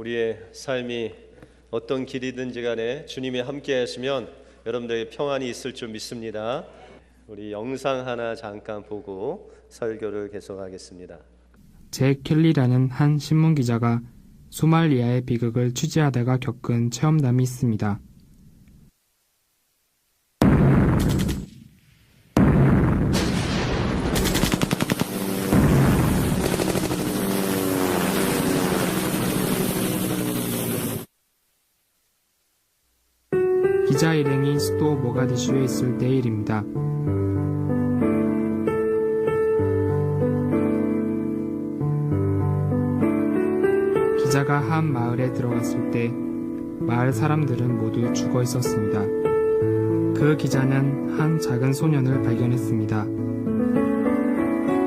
우리의 삶이 어떤 길이든지 간에 주님이 함께 하시면 여러분들에게 평안이 있을 줄 믿습니다. 우리 영상 하나 잠깐 보고 설교를 계속하겠습니다. 잭 켈리라는 한 신문기자가 소말리아의 비극을 취재하다가 겪은 체험담이 있습니다. 기자 일행이 수도 모가디슈에 있을 때의 일입니다. 기자가 한 마을에 들어갔을 때 마을 사람들은 모두 죽어 있었습니다. 그 기자는 한 작은 소년을 발견했습니다.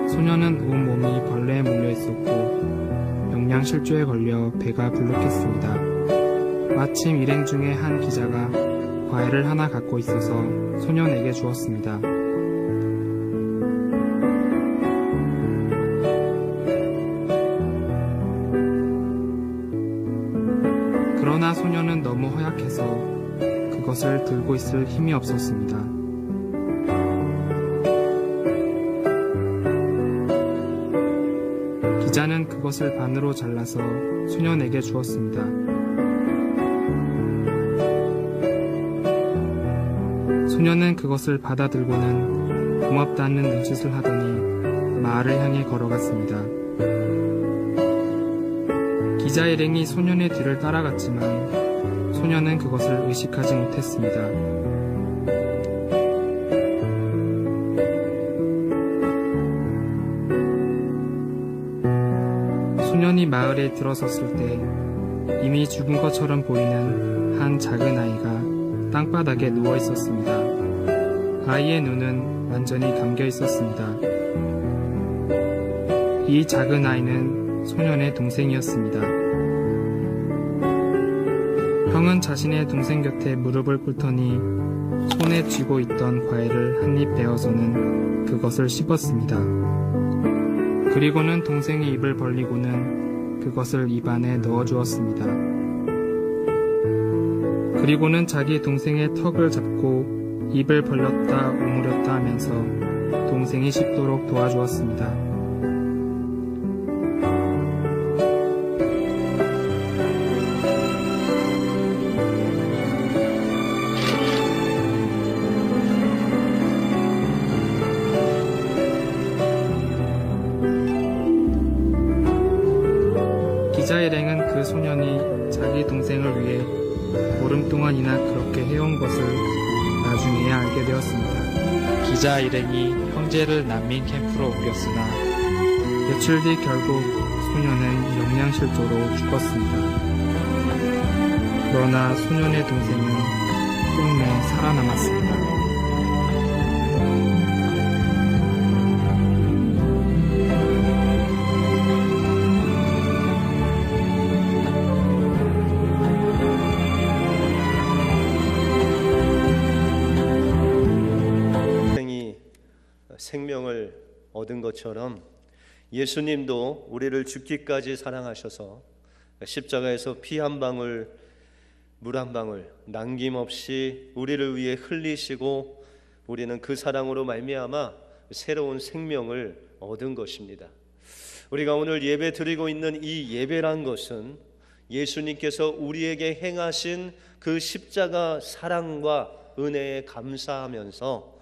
소년은 온몸이 벌레에 물려 있었고 영양실조에 걸려 배가 불룩했습니다. 마침 일행 중에 한 기자가 과일을 하나 갖고 있어서 소년에게 주었습니다. 그러나 소년은 너무 허약해서 그것을 들고 있을 힘이 없었습니다. 기자는 그것을 반으로 잘라서 소년에게 주었습니다. 소년은 그것을 받아들고는 고맙다는 눈짓을 하더니 마을을 향해 걸어갔습니다. 기자 일행이 소년의 뒤를 따라갔지만 소년은 그것을 의식하지 못했습니다. 소년이 마을에 들어섰을 때 이미 죽은 것처럼 보이는 한 작은 아이가 땅바닥에 누워 있었습니다. 아이의 눈은 완전히 감겨 있었습니다. 이 작은 아이는 소년의 동생이었습니다. 형은 자신의 동생 곁에 무릎을 꿇더니 손에 쥐고 있던 과일을 한 입 베어서는 그것을 씹었습니다. 그리고는 동생의 입을 벌리고는 그것을 입 안에 넣어주었습니다. 그리고는 자기 동생의 턱을 잡고 입을 벌렸다 오므렸다 하면서 동생이 씹도록 도와주었습니다. 기자 일행은 그 소년이 자기 동생을 위해 보름 동안이나 그렇게 해온 것을 나중에야 알게 되었습니다. 기자 일행이 형제를 난민 캠프로 옮겼으나 며칠 뒤 결국 소년은 영양실조로 죽었습니다. 그러나 소년의 동생은 끝내 살아남았습니다. 생명을 얻은 것처럼 예수님도 우리를 죽기까지 사랑하셔서 십자가에서 피 한 방울, 물 한 방울 남김없이 우리를 위해 흘리시고 우리는 그 사랑으로 말미암아 새로운 생명을 얻은 것입니다. 우리가 오늘 예배 드리고 있는 이 예배란 것은 예수님께서 우리에게 행하신 그 십자가 사랑과 은혜에 감사하면서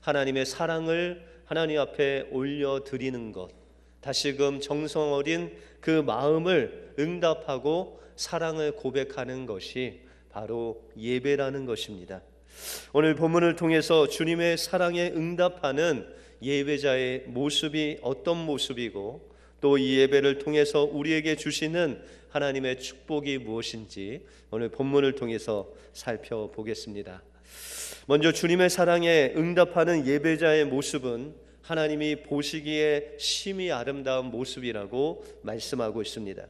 하나님의 사랑을 하나님 앞에 올려드리는 것, 다시금 정성 어린 그 마음을 응답하고 사랑을 고백하는 것이 바로 예배라는 것입니다. 오늘 본문을 통해서 주님의 사랑에 응답하는 예배자의 모습이 어떤 모습이고 또 이 예배를 통해서 우리에게 주시는 하나님의 축복이 무엇인지 오늘 본문을 통해서 살펴보겠습니다. 먼저 주님의 사랑에 응답하는 예배자의 모습은 하나님이 보시기에 심히 아름다운 모습이라고 말씀하고 있습니다.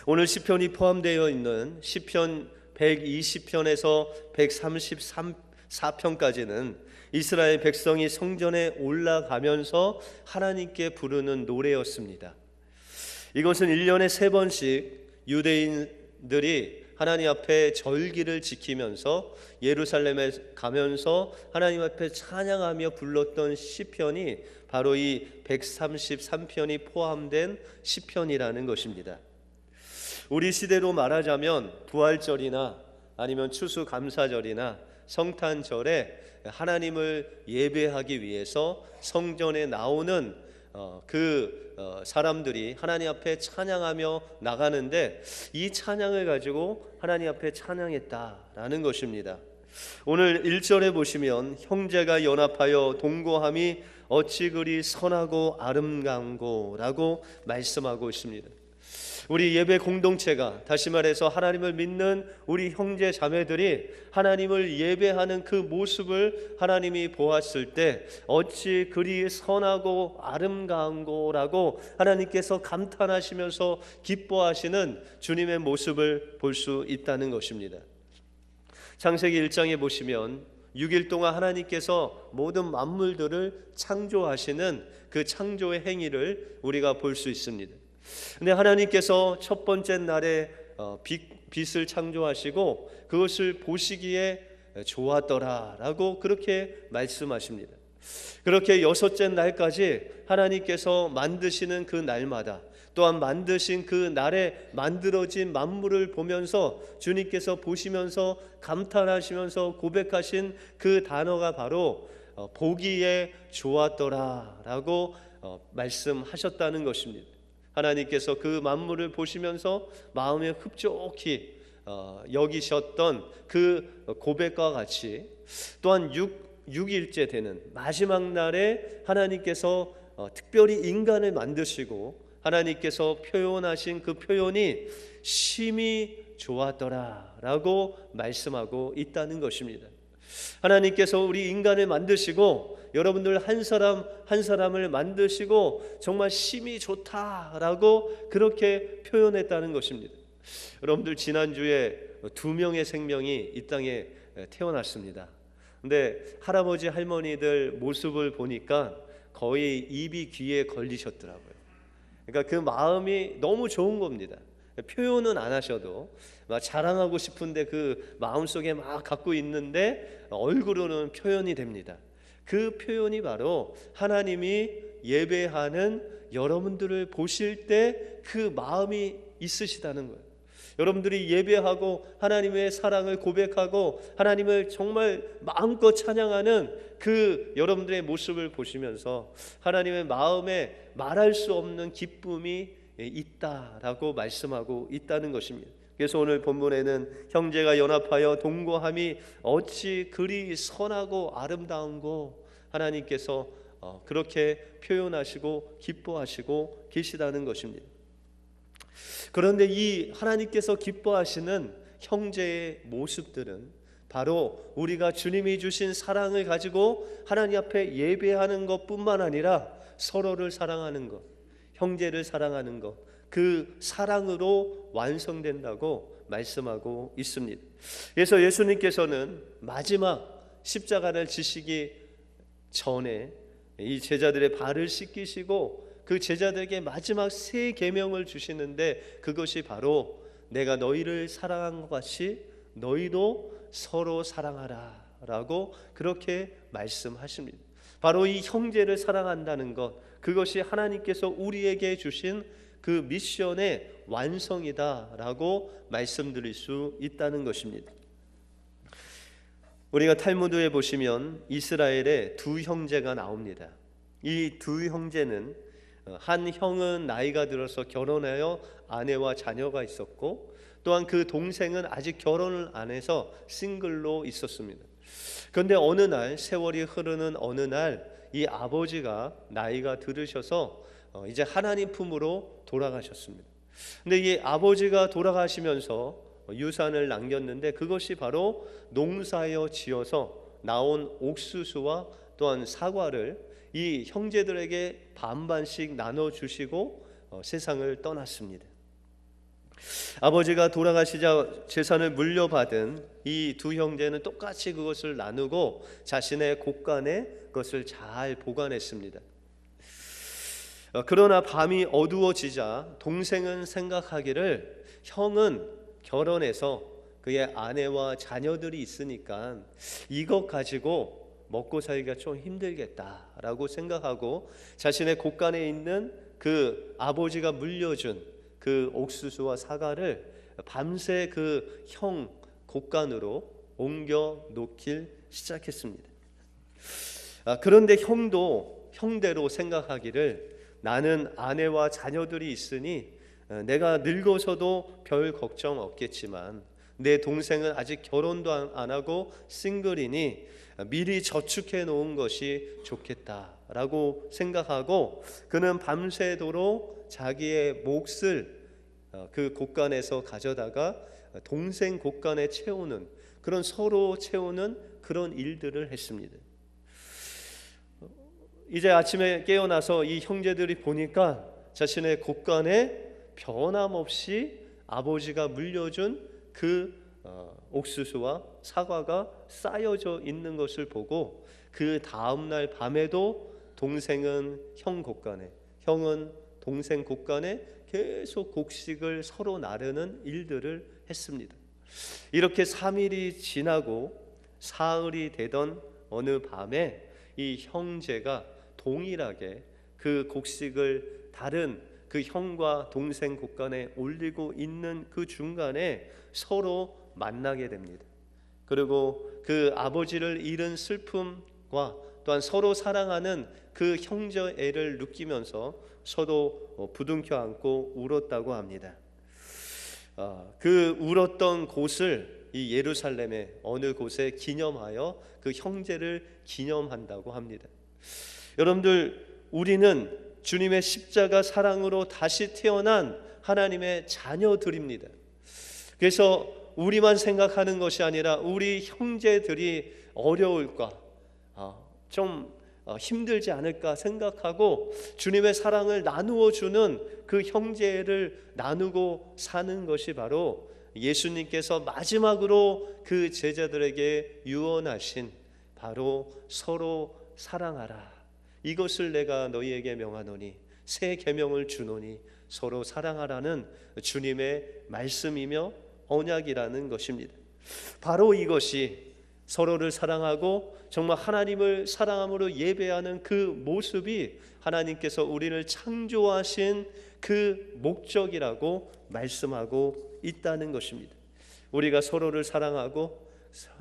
오늘 시편이 포함되어 있는 시편 120편에서 134편까지는 이스라엘 백성이 성전에 올라가면서 하나님께 부르는 노래였습니다. 이것은 1년에 3번씩 유대인들이 하나님 앞에 절기를 지키면서 예루살렘에 가면서 하나님 앞에 찬양하며 불렀던 시편이 바로 이 133편이 포함된 시편이라는 것입니다. 우리 시대로 말하자면 부활절이나 아니면 추수감사절이나 성탄절에 하나님을 예배하기 위해서 성전에 나오는 사람들이 하나님 앞에 찬양하며 나가는데, 이 찬양을 가지고 하나님 앞에 찬양했다라는 것입니다. 오늘 1절에 보시면 형제가 연합하여 동거함이 어찌 그리 선하고 아름다운고 라고 말씀하고 있습니다. 우리 예배 공동체가, 다시 말해서 하나님을 믿는 우리 형제 자매들이 하나님을 예배하는 그 모습을 하나님이 보았을 때 어찌 그리 선하고 아름다운고 라고 하나님께서 감탄하시면서 기뻐하시는 주님의 모습을 볼 수 있다는 것입니다. 창세기 1장에 보시면 6일 동안 하나님께서 모든 만물들을 창조하시는 그 창조의 행위를 우리가 볼 수 있습니다. 근데 하나님께서 첫 번째 날에 빛을 창조하시고 그것을 보시기에 좋았더라라고 그렇게 말씀하십니다. 그렇게 여섯째 날까지 하나님께서 만드시는 그 날마다, 또한 만드신 그 날에 만들어진 만물을 보면서 주님께서 보시면서 감탄하시면서 고백하신 그 단어가 바로 보기에 좋았더라라고 말씀하셨다는 것입니다. 하나님께서 그 만물을 보시면서 마음에 흡족히 여기셨던 그 고백과 같이, 또한 6일째 되는 마지막 날에 하나님께서 특별히 인간을 만드시고 하나님께서 표현하신 그 표현이 심히 좋았더라라고 말씀하고 있다는 것입니다. 하나님께서 우리 인간을 만드시고 여러분들 한 사람 한 사람을 만드시고 정말 심히 좋다라고 그렇게 표현했다는 것입니다. 여러분들 지난주에 2명의 생명이 이 땅에 태어났습니다. 근데 할아버지 할머니들 모습을 보니까 거의 입이 귀에 걸리셨더라고요. 그러니까 그 마음이 너무 좋은 겁니다. 표현은 안 하셔도 막 자랑하고 싶은데 그 마음속에 막 갖고 있는데 얼굴로는 표현이 됩니다. 그 표현이 바로 하나님이 예배하는 여러분들을 보실 때 그 마음이 있으시다는 거예요. 여러분들이 예배하고 하나님의 사랑을 고백하고 하나님을 정말 마음껏 찬양하는 그 여러분들의 모습을 보시면서 하나님의 마음에 말할 수 없는 기쁨이 있다라고 말씀하고 있다는 것입니다. 그래서 오늘 본문에는 형제가 연합하여 동거함이 어찌 그리 선하고 아름다운고 하나님께서 그렇게 표현하시고 기뻐하시고 계시다는 것입니다. 그런데 이 하나님께서 기뻐하시는 형제의 모습들은 바로 우리가 주님이 주신 사랑을 가지고 하나님 앞에 예배하는 것뿐만 아니라 서로를 사랑하는 것, 형제를 사랑하는 것, 그 사랑으로 완성된다고 말씀하고 있습니다. 그래서 예수님께서는 마지막 십자가를 지시기 전에 이 제자들의 발을 씻기시고 그 제자들에게 마지막 세 계명을 주시는데, 그것이 바로 내가 너희를 사랑한 것 같이 너희도 서로 사랑하라 라고 그렇게 말씀하십니다. 바로 이 형제를 사랑한다는 것, 그것이 하나님께서 우리에게 주신 그 미션의 완성이다라고 말씀드릴 수 있다는 것입니다. 우리가 탈무드에 보시면 이스라엘에 두 형제가 나옵니다. 이 두 형제는 한 형은 나이가 들어서 결혼하여 아내와 자녀가 있었고, 또한 그 동생은 아직 결혼을 안 해서 싱글로 있었습니다. 그런데 어느 날, 세월이 흐르는 어느 날, 이 아버지가 나이가 들으셔서 이제 하나님 품으로 돌아가셨습니다. 근데 이 아버지가 돌아가시면서 유산을 남겼는데, 그것이 바로 농사여 지어서 나온 옥수수와 또한 사과를 이 형제들에게 반반씩 나눠주시고 세상을 떠났습니다. 아버지가 돌아가시자 재산을 물려받은 이 두 형제는 똑같이 그것을 나누고 자신의 곳간에 그것을 잘 보관했습니다. 그러나 밤이 어두워지자 동생은 생각하기를 형은 결혼해서 그의 아내와 자녀들이 있으니까 이것 가지고 먹고 살기가 좀 힘들겠다라고 생각하고 자신의 곳간에 있는 그 아버지가 물려준 그 옥수수와 사과를 밤새 그 형 곳간으로 옮겨 놓길 시작했습니다. 그런데 형도 형대로 생각하기를 나는 아내와 자녀들이 있으니 내가 늙어서도 별 걱정 없겠지만 내 동생은 아직 결혼도 안 하고 싱글이니 미리 저축해 놓은 것이 좋겠다라고 생각하고 그는 밤새도록 자기의 몫을 그 곳간에서 가져다가 동생 곳간에 채우는 그런 서로 채우는 그런 일들을 했습니다. 이제 아침에 깨어나서 이 형제들이 보니까 자신의 곳간에 변함없이 아버지가 물려준 그 옥수수와 사과가 쌓여져 있는 것을 보고 그 다음날 밤에도 동생은 형 곳간에, 형은 동생 곳간에 계속 곡식을 서로 나르는 일들을 했습니다. 이렇게 3일이 지나고 사흘이 되던 어느 밤에 이 형제가 동일하게 그 곡식을 다른 그 형과 동생 곳간에 올리고 있는 그 중간에 서로 만나게 됩니다. 그리고 그 아버지를 잃은 슬픔과 또한 서로 사랑하는 그 형제애를 느끼면서 서로 부둥켜 안고 울었다고 합니다. 그 울었던 곳을 이 예루살렘의 어느 곳에 기념하여 그 형제를 기념한다고 합니다. 여러분들, 우리는 주님의 십자가 사랑으로 다시 태어난 하나님의 자녀들입니다. 그래서 우리만 생각하는 것이 아니라 우리 형제들이 어려울까, 좀 힘들지 않을까 생각하고 주님의 사랑을 나누어 주는 그 형제를 나누고 사는 것이 바로 예수님께서 마지막으로 그 제자들에게 유언하신 바로 서로 사랑하라. 이것을 내가 너희에게 명하노니 새 계명을 주노니 서로 사랑하라는 주님의 말씀이며 언약이라는 것입니다. 바로 이것이 서로를 사랑하고 정말 하나님을 사랑함으로 예배하는 그 모습이 하나님께서 우리를 창조하신 그 목적이라고 말씀하고 있다는 것입니다. 우리가 서로를 사랑하고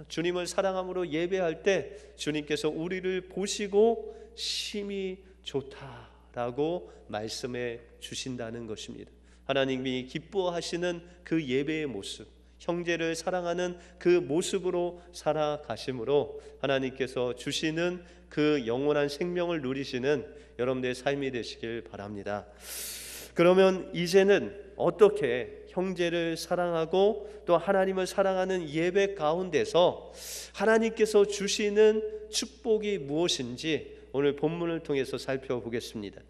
주님을 사랑함으로 예배할 때 주님께서 우리를 보시고 심히 좋다라고 말씀해 주신다는 것입니다. 하나님이 기뻐하시는 그 예배의 모습, 형제를 사랑하는 그 모습으로 살아가심으로 하나님께서 주시는 그 영원한 생명을 누리시는 여러분들의 삶이 되시길 바랍니다. 그러면 이제는 어떻게 형제를 사랑하고 또 하나님을 사랑하는 예배 가운데서 하나님께서 주시는 축복이 무엇인지 오늘 본문을 통해서 살펴보겠습니다.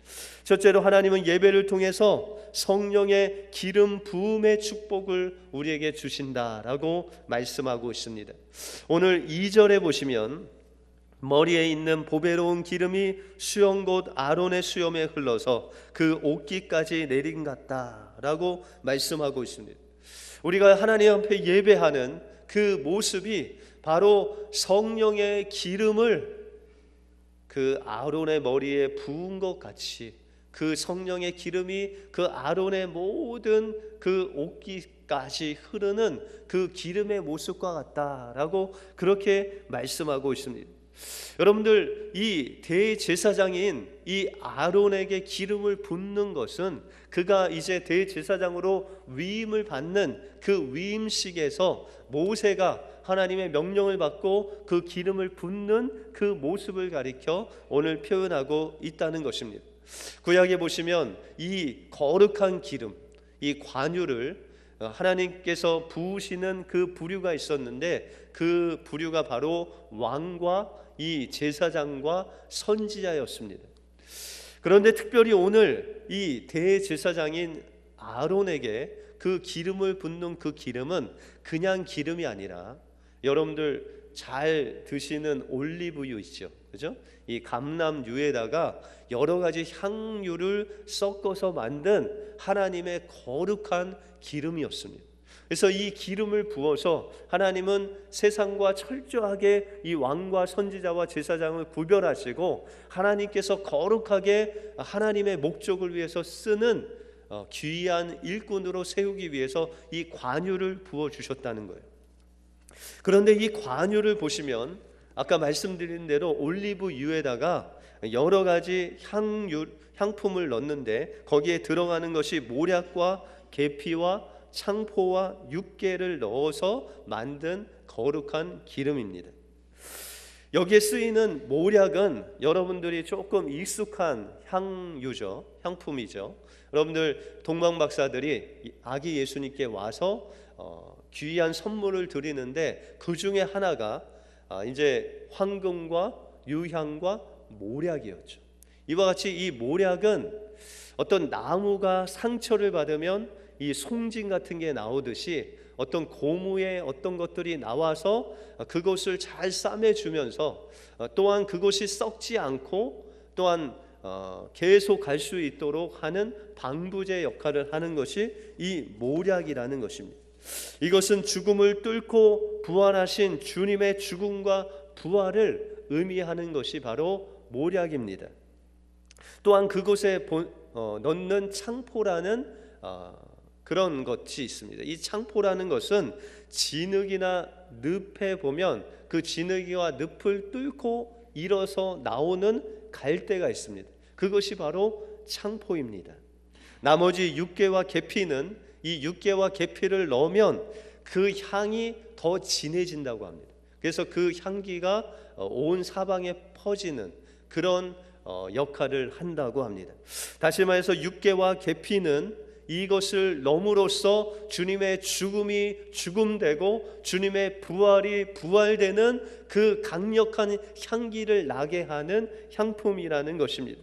첫째로 하나님은 예배를 통해서 성령의 기름 부음의 축복을 우리에게 주신다라고 말씀하고 있습니다. 오늘 2절에 보시면 머리에 있는 보배로운 기름이 수염곧 아론의 수염에 흘러서 그 옷깃까지 내린 같다라고 말씀하고 있습니다. 우리가 하나님 앞에 예배하는 그 모습이 바로 성령의 기름을 그 아론의 머리에 부은 것 같이 그 성령의 기름이 그 아론의 모든 그 옷깃까지 흐르는 그 기름의 모습과 같다라고 그렇게 말씀하고 있습니다. 여러분들, 이 대제사장인 이 아론에게 기름을 붓는 것은 그가 이제 대제사장으로 위임을 받는 그 위임식에서 모세가 하나님의 명령을 받고 그 기름을 붓는 그 모습을 가리켜 오늘 표현하고 있다는 것입니다. 구약에 보시면 이 거룩한 기름, 이 관유를 하나님께서 부으시는 그 부류가 있었는데 그 부류가 바로 왕과 이 제사장과 선지자였습니다. 그런데 특별히 오늘 이 대제사장인 아론에게 그 기름을 붓는 그 기름은 그냥 기름이 아니라 여러분들 잘 드시는 올리브유 있죠, 그죠? 이 감람유에다가 여러 가지 향유를 섞어서 만든 하나님의 거룩한 기름이었습니다. 그래서 이 기름을 부어서 하나님은 세상과 철저하게 이 왕과 선지자와 제사장을 구별하시고 하나님께서 거룩하게 하나님의 목적을 위해서 쓰는 귀한 일꾼으로 세우기 위해서 이 관유를 부어주셨다는 거예요. 그런데 이 관유를 보시면 아까 말씀드린 대로 올리브유에다가 여러 가지 향품을 넣는데 거기에 들어가는 것이 모략과 계피와 창포와 육개를 넣어서 만든 거룩한 기름입니다. 여기에 쓰이는 모략은 여러분들이 조금 익숙한 향유죠. 향품이죠. 여러분들 동방박사들이 아기 예수님께 와서 귀한 선물을 드리는데 그 중에 하나가 이제 황금과 유향과 모략이었죠. 이와 같이 이 모략은 어떤 나무가 상처를 받으면 이 송진 같은 게 나오듯이 어떤 고무의 어떤 것들이 나와서 그것을 잘 싸매주면서 또한 그것이 썩지 않고 또한 계속 갈 수 있도록 하는 방부제 역할을 하는 것이 이 모략이라는 것입니다. 이것은 죽음을 뚫고 부활하신 주님의 죽음과 부활을 의미하는 것이 바로 모략입니다. 또한 그곳에 넣는 창포라는 그런 것이 있습니다. 이 창포라는 것은 진흙이나 늪에 보면 그 진흙이와 늪을 뚫고 일어서 나오는 갈대가 있습니다. 그것이 바로 창포입니다. 나머지 육개와 계피는 이 육개와 계피를 넣으면 그 향이 더 진해진다고 합니다. 그래서 그 향기가 온 사방에 퍼지는 그런 역할을 한다고 합니다. 다시 말해서 육개와 계피는 이것을 넣음으로써 주님의 죽음이 죽음되고 주님의 부활이 부활되는 그 강력한 향기를 나게 하는 향품이라는 것입니다.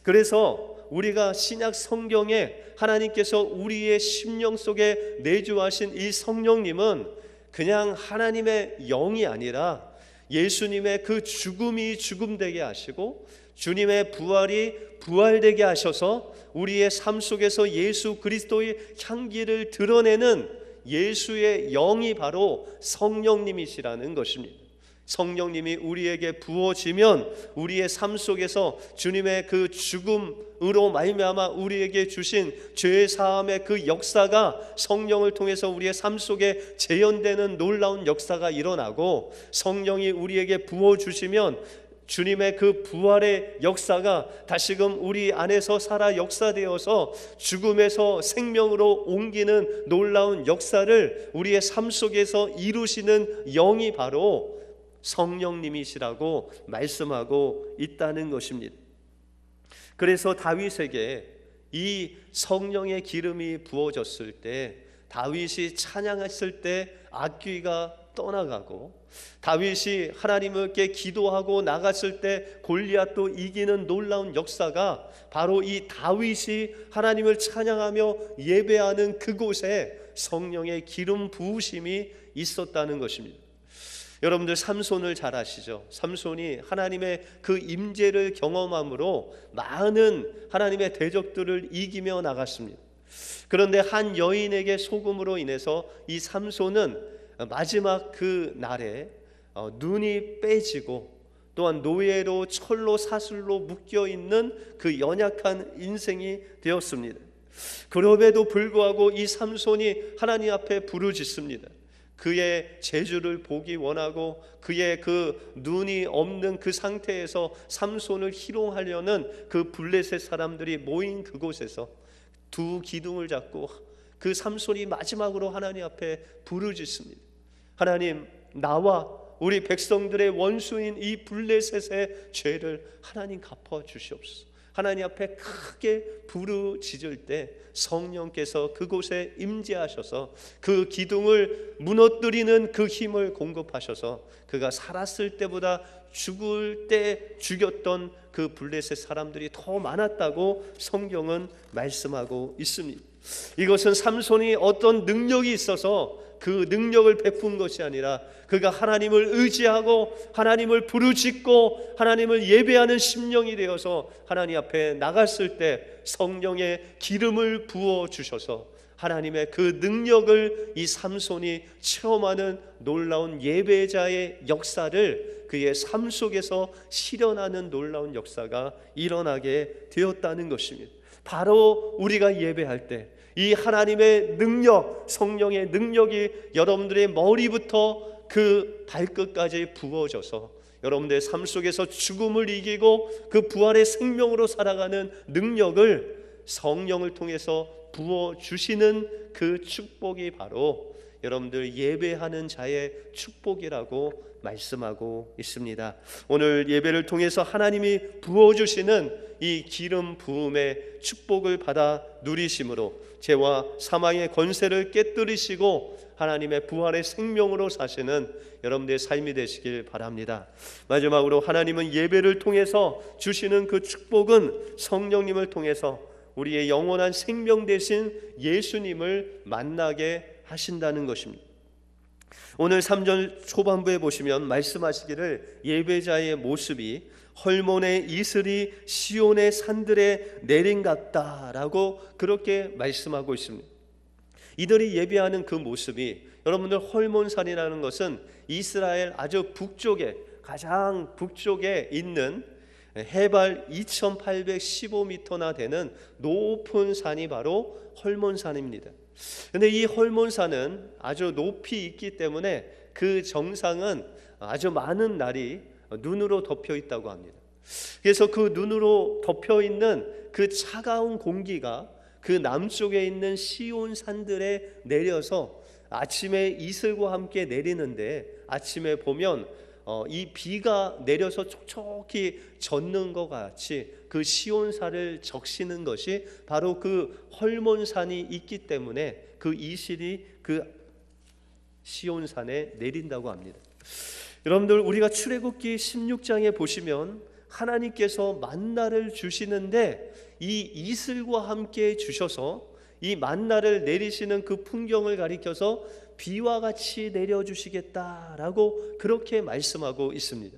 그래서 우리가 신약 성경에 하나님께서 우리의 심령 속에 내주하신 이 성령님은 그냥 하나님의 영이 아니라 예수님의 그 죽음이 죽음되게 하시고 주님의 부활이 부활되게 하셔서 우리의 삶 속에서 예수 그리스도의 향기를 드러내는 예수의 영이 바로 성령님이시라는 것입니다. 성령님이 우리에게 부어지면 우리의 삶 속에서 주님의 그 죽음으로 말미암아 우리에게 주신 죄 사함의 그 역사가 성령을 통해서 우리의 삶 속에 재현되는 놀라운 역사가 일어나고, 성령이 우리에게 부어주시면 주님의 그 부활의 역사가 다시금 우리 안에서 살아 역사되어서 죽음에서 생명으로 옮기는 놀라운 역사를 우리의 삶 속에서 이루시는 영이 바로 성령님이시라고 말씀하고 있다는 것입니다. 그래서 다윗에게 이 성령의 기름이 부어졌을 때, 다윗이 찬양했을 때 악귀가 떠나가고, 다윗이 하나님께 기도하고 나갔을 때 골리앗도 이기는 놀라운 역사가 바로 이 다윗이 하나님을 찬양하며 예배하는 그곳에 성령의 기름 부으심이 있었다는 것입니다. 여러분들 삼손을 잘 아시죠? 삼손이 하나님의 그 임재를 경험함으로 많은 하나님의 대적들을 이기며 나갔습니다. 그런데 한 여인에게 속음으로 인해서 이 삼손은 마지막 그 날에 눈이 빼지고 또한 노예로 철로 사슬로 묶여있는 그 연약한 인생이 되었습니다. 그럼에도 불구하고 이 삼손이 하나님 앞에 부르짖습니다. 그의 재주를 보기 원하고 그의 그 눈이 없는 그 상태에서 삼손을 희롱하려는 그 블레셋 사람들이 모인 그곳에서 두 기둥을 잡고 그 삼손이 마지막으로 하나님 앞에 부르짖습니다. 하나님, 나와 우리 백성들의 원수인 이 블레셋의 죄를 하나님 갚아 주시옵소서. 하나님 앞에 크게 부르짖을 때 성령께서 그곳에 임재하셔서 그 기둥을 무너뜨리는 그 힘을 공급하셔서 그가 살았을 때보다 죽을 때 죽였던 그 블레셋 사람들이 더 많았다고 성경은 말씀하고 있습니다. 이것은 삼손이 어떤 능력이 있어서 그 능력을 베푼 것이 아니라 그가 하나님을 의지하고 하나님을 부르짖고 하나님을 예배하는 심령이 되어서 하나님 앞에 나갔을 때 성령의 기름을 부어 주셔서 하나님의 그 능력을 이 삼손이 체험하는 놀라운 예배자의 역사를 그의 삶 속에서 실현하는 놀라운 역사가 일어나게 되었다는 것입니다. 바로 우리가 예배할 때 이 하나님의 능력, 성령의 능력이 여러분들의 머리부터 그 발끝까지 부어져서 여러분들의 삶 속에서 죽음을 이기고 그 부활의 생명으로 살아가는 능력을 성령을 통해서 부어주시는 그 축복이 바로 여러분들 예배하는 자의 축복이라고 말씀하고 있습니다. 오늘 예배를 통해서 하나님이 부어주시는 이 기름 부음의 축복을 받아 누리심으로 죄와 사망의 권세를 깨뜨리시고 하나님의 부활의 생명으로 사시는 여러분들의 삶이 되시길 바랍니다. 마지막으로 하나님은 예배를 통해서 주시는 그 축복은 성령님을 통해서 우리의 영원한 생명 되신 예수님을 만나게 하신다는 것입니다. 오늘 3절 초반부에 보시면 말씀하시기를 예배자의 모습이 헐몬의 이슬이 시온의 산들에 내린 같다라고 그렇게 말씀하고 있습니다. 이들이 예배하는 그 모습이 여러분들 헐몬산이라는 것은 이스라엘 아주 북쪽에 가장 북쪽에 있는 해발 2815m나 되는 높은 산이 바로 헐몬산입니다. 그런데 이 헐몬산은 아주 높이 있기 때문에 그 정상은 아주 많은 날이 눈으로 덮여 있다고 합니다. 그래서 그 눈으로 덮여 있는 그 차가운 공기가 그 남쪽에 있는 시온 산들에 내려서 아침에 이슬과 함께 내리는데 아침에 보면 이 비가 내려서 촉촉히 젖는 것 같이 그 시온산을 적시는 것이 바로 그 헐몬산이 있기 때문에 그 이슬이 그 시온산에 내린다고 합니다. 여러분들 우리가 출애굽기 16장에 보시면 하나님께서 만나를 주시는데 이 이슬과 함께 주셔서 이 만나를 내리시는 그 풍경을 가리켜서 비와 같이 내려주시겠다라고 그렇게 말씀하고 있습니다.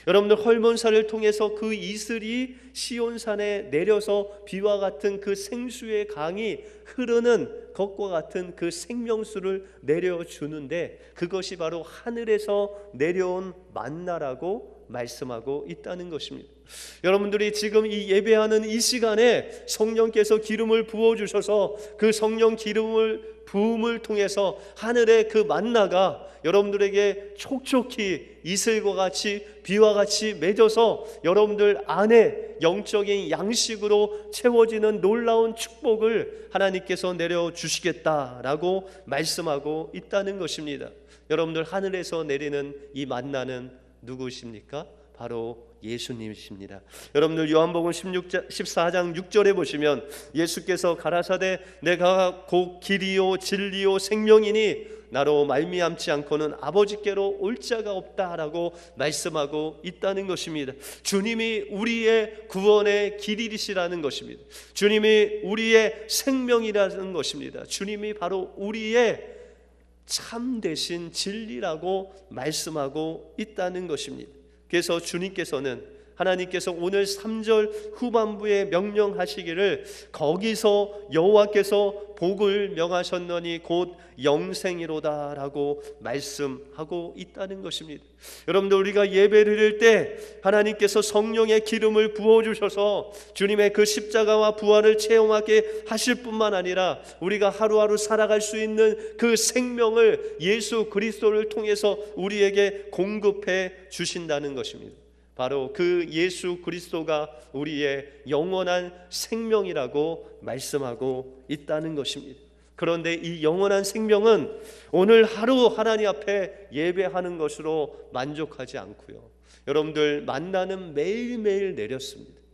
여러분들 헐몬산을 통해서 그 이슬이 시온산에 내려서 비와 같은 그 생수의 강이 흐르는 것과 같은 그 생명수를 내려주는데 그것이 바로 하늘에서 내려온 만나라고 말씀하고 있다는 것입니다. 여러분들이 지금 이 예배하는 이 시간에 성령께서 기름을 부어주셔서 그 성령 기름을 부음을 통해서 하늘의 그 만나가 여러분들에게 촉촉히 이슬과 같이 비와 같이 맺어서 여러분들 안에 영적인 양식으로 채워지는 놀라운 축복을 하나님께서 내려주시겠다라고 말씀하고 있다는 것입니다. 여러분들 하늘에서 내리는 이 만나는 누구십니까? 바로 예수님이십니다. 여러분들 요한복음 14장 6절에 보시면 예수께서 가라사대 내가 곧 길이요 진리요 생명이니 나로 말미암지 않고는 아버지께로 올 자가 없다라고 말씀하고 있다는 것입니다. 주님이 우리의 구원의 길이시라는 것입니다. 주님이 우리의 생명이라는 것입니다. 주님이 바로 우리의 참 되신 진리라고 말씀하고 있다는 것입니다. 그래서 주님께서는 하나님께서 오늘 3절 후반부에 명령하시기를 거기서 여호와께서 복을 명하셨느니 곧 영생이로다 라고 말씀하고 있다는 것입니다. 여러분들 우리가 예배를 드릴 때 하나님께서 성령의 기름을 부어주셔서 주님의 그 십자가와 부활을 체험하게 하실 뿐만 아니라 우리가 하루하루 살아갈 수 있는 그 생명을 예수 그리스도를 통해서 우리에게 공급해 주신다는 것입니다. 바로 그 예수 그리스도가 우리의 영원한 생명이라고 말씀하고 있다는 것입니다. 그런데 이 영원한 생명은 오늘 하루 하나님 앞에 예배하는 것으로 만족하지 않고요. 여러분들 만나는 매일매일 내렸습니다.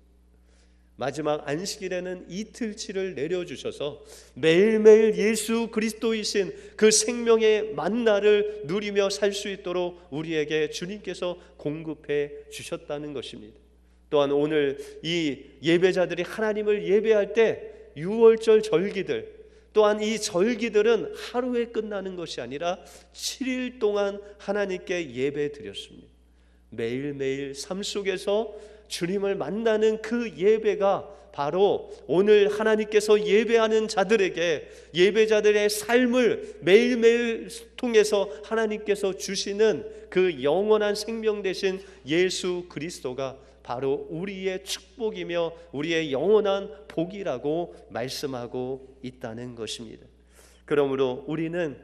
마지막 안식일에는 이틀치를 내려주셔서 매일매일 예수 그리스도이신 그 생명의 만나를 누리며 살 수 있도록 우리에게 주님께서 공급해 주셨다는 것입니다. 또한 오늘 이 예배자들이 하나님을 예배할 때 유월절 절기들 또한 이 절기들은 하루에 끝나는 것이 아니라 7일 동안 하나님께 예배 드렸습니다. 매일매일 삶 속에서 주님을 만나는 그 예배가 바로 오늘 하나님께서 예배하는 자들에게, 예배자들의 삶을 매일매일 통해서 하나님께서 주시는 그 영원한 생명 되신 예수 그리스도가 바로 우리의 축복이며 우리의 영원한 복이라고 말씀하고 있다는 것입니다. 그러므로 우리는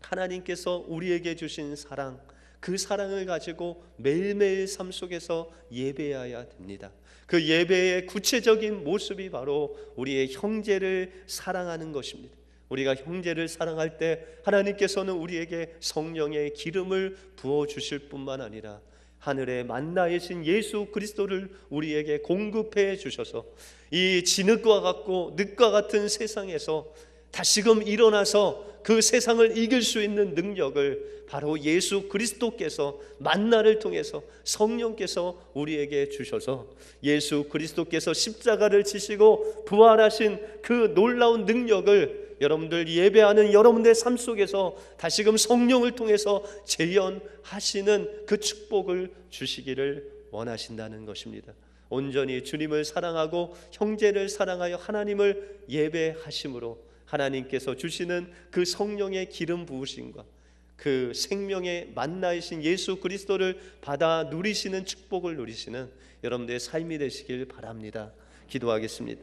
하나님께서 우리에게 주신 사랑, 그 사랑을 가지고 매일매일 삶 속에서 예배해야 됩니다. 그 예배의 구체적인 모습이 바로 우리의 형제를 사랑하는 것입니다. 우리가 형제를 사랑할 때 하나님께서는 우리에게 성령의 기름을 부어주실 뿐만 아니라 하늘의 만나이신 예수 그리스도를 우리에게 공급해 주셔서 이 진흙과 같고 늪과 같은 세상에서 다시금 일어나서 그 세상을 이길 수 있는 능력을 바로 예수 그리스도께서 만나를 통해서 성령께서 우리에게 주셔서 예수 그리스도께서 십자가를 지시고 부활하신 그 놀라운 능력을 여러분들 예배하는 여러분들의 삶 속에서 다시금 성령을 통해서 재현하시는 그 축복을 주시기를 원하신다는 것입니다. 온전히 주님을 사랑하고 형제를 사랑하여 하나님을 예배하심으로 하나님께서 주시는 그 성령의 기름 부으심과 그 생명의 만나이신 예수 그리스도를 받아 누리시는 축복을 누리시는 여러분들의 삶이 되시길 바랍니다. 기도하겠습니다.